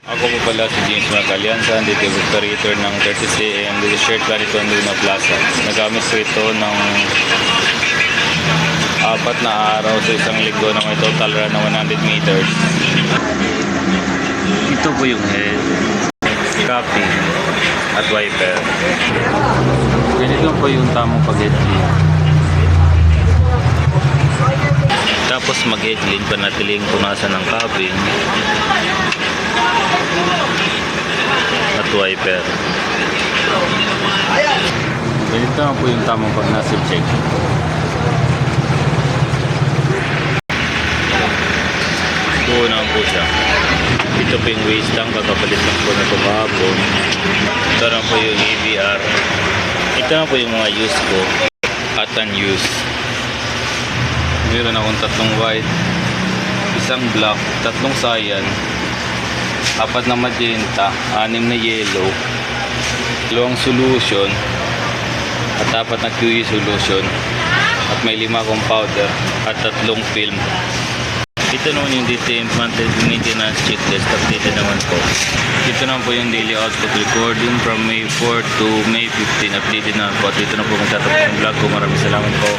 Ako po pala si James Macalianza, dito Victorator ng 30cm, dito Shirt Carito Luna Plaza. Nagamit ko ito ng 4 na araw sa isang linggo na may total run ng 100 meters. Ito po yung head, copy, at wiper. Ganito po yung tamang pag-headling. Tapos mag-headling, panatiling punasan ng cabin at wiper. Ganito na po yung tamang pag-nasib check. Buo naman po siya. Ito po yung waste tank, kakapalit lang po na ito kahapon. Ito na po yung EVR. Ito na po yung mga use ko at unused. Meron akong 3 white, 1 black, 3 cyan, 4 na magenta, 6 na yellow, 2 solution at 4 na QE solution, at may 5 akong powder at 3 film. Ito naman yung detailed maintenance checklist. Updated naman po. Ito naman po yung daily output recording from May 4 to May 15. Updated naman po. At dito na po magtatapos yung vlog ko. Maraming salamat po.